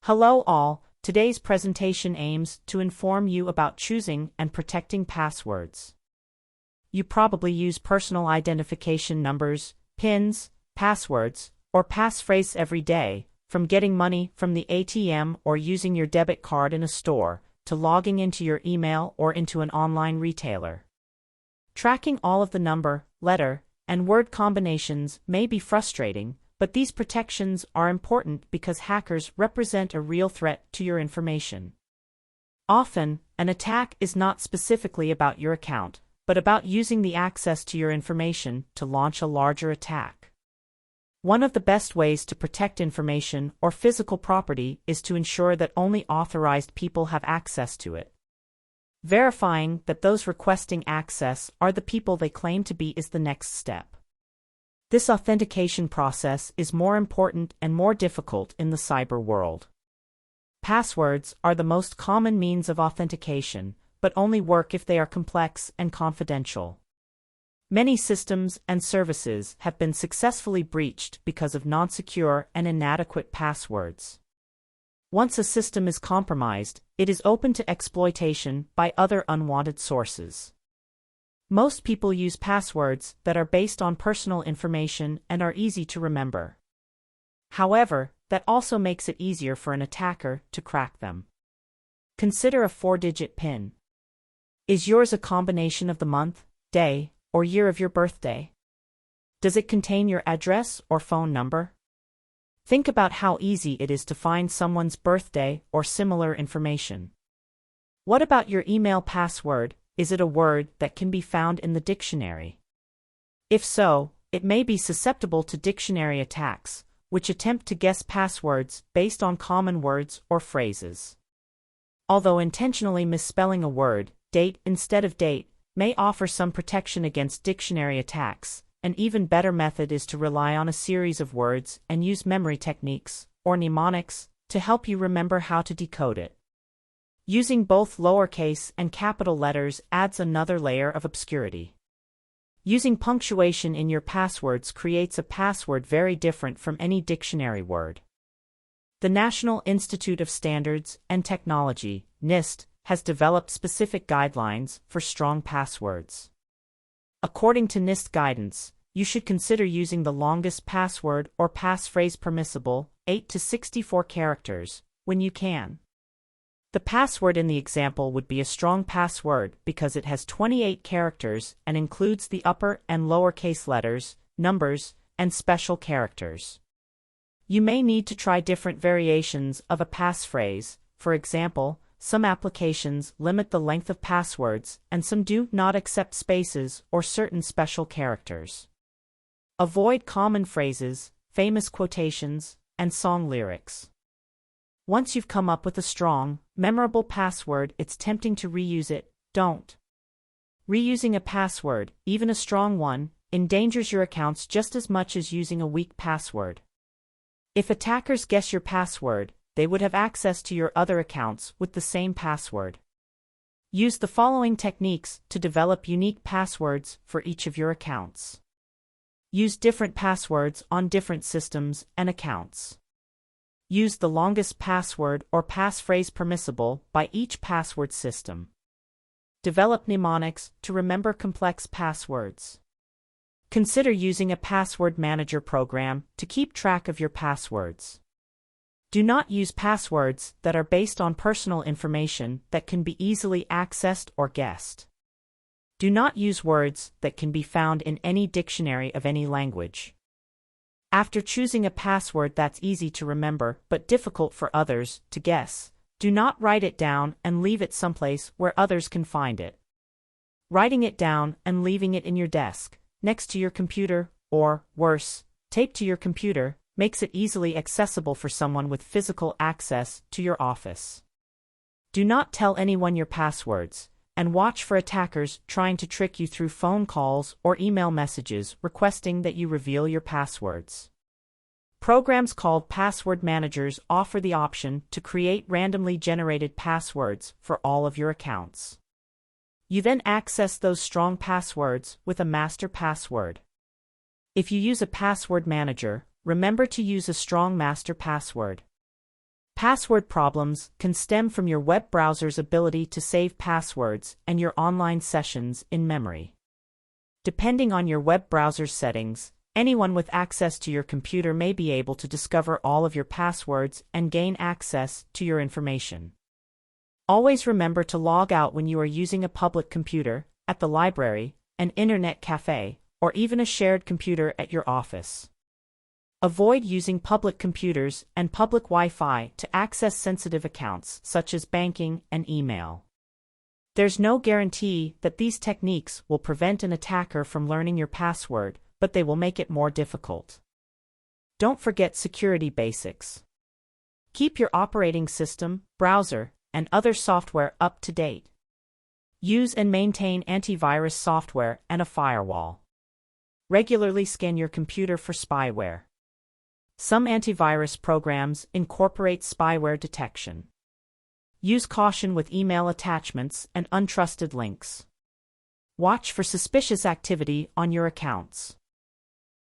Hello all, today's presentation aims to inform you about choosing and protecting passwords. You probably use personal identification numbers, PINs, passwords, or passphrase every day, from getting money from the ATM or using your debit card in a store, to logging into your email or into an online retailer. Tracking all of the number, letter, and word combinations may be frustrating, but these protections are important because hackers represent a real threat to your information. Often, an attack is not specifically about your account, but about using the access to your information to launch a larger attack. One of the best ways to protect information or physical property is to ensure that only authorized people have access to it. Verifying that those requesting access are the people they claim to be is the next step. This authentication process is more important and more difficult in the cyber world. Passwords are the most common means of authentication, but only work if they are complex and confidential. Many systems and services have been successfully breached because of non-secure and inadequate passwords. Once a system is compromised, it is open to exploitation by other unwanted sources. Most people use passwords that are based on personal information and are easy to remember. However, that also makes it easier for an attacker to crack them. Consider a 4-digit PIN. Is yours a combination of the month, day, or year of your birthday? Does it contain your address or phone number? Think about how easy it is to find someone's birthday or similar information. What about your email password? Is it a word that can be found in the dictionary? If so, it may be susceptible to dictionary attacks, which attempt to guess passwords based on common words or phrases. Although intentionally misspelling a word, date instead of date, may offer some protection against dictionary attacks, an even better method is to rely on a series of words and use memory techniques, or mnemonics, to help you remember how to decode it. Using both lowercase and capital letters adds another layer of obscurity. Using punctuation in your passwords creates a password very different from any dictionary word. The National Institute of Standards and Technology, NIST, has developed specific guidelines for strong passwords. According to NIST guidance, you should consider using the longest password or passphrase permissible, 8 to 64 characters, when you can. The password in the example would be a strong password because it has 28 characters and includes the upper and lowercase letters, numbers, and special characters. You may need to try different variations of a passphrase. For example, some applications limit the length of passwords and some do not accept spaces or certain special characters. Avoid common phrases, famous quotations, and song lyrics. Once you've come up with a strong, memorable password, it's tempting to reuse it. Don't. Reusing a password, even a strong one, endangers your accounts just as much as using a weak password. If attackers guess your password, they would have access to your other accounts with the same password. Use the following techniques to develop unique passwords for each of your accounts. Use different passwords on different systems and accounts. Use the longest password or passphrase permissible by each password system. Develop mnemonics to remember complex passwords. Consider using a password manager program to keep track of your passwords. Do not use passwords that are based on personal information that can be easily accessed or guessed. Do not use words that can be found in any dictionary of any language. After choosing a password that's easy to remember but difficult for others to guess, do not write it down and leave it someplace where others can find it. Writing it down and leaving it in your desk, next to your computer, or, worse, taped to your computer, makes it easily accessible for someone with physical access to your office. Do not tell anyone your passwords, and watch for attackers trying to trick you through phone calls or email messages requesting that you reveal your passwords. Programs called password managers offer the option to create randomly generated passwords for all of your accounts. You then access those strong passwords with a master password. If you use a password manager, remember to use a strong master password. Password problems can stem from your web browser's ability to save passwords and your online sessions in memory. Depending on your web browser's settings, anyone with access to your computer may be able to discover all of your passwords and gain access to your information. Always remember to log out when you are using a public computer, at the library, an internet cafe, or even a shared computer at your office. Avoid using public computers and public Wi-Fi to access sensitive accounts such as banking and email. There's no guarantee that these techniques will prevent an attacker from learning your password, but they will make it more difficult. Don't forget security basics. Keep your operating system, browser, and other software up to date. Use and maintain antivirus software and a firewall. Regularly scan your computer for spyware. Some antivirus programs incorporate spyware detection. Use caution with email attachments and untrusted links. Watch for suspicious activity on your accounts.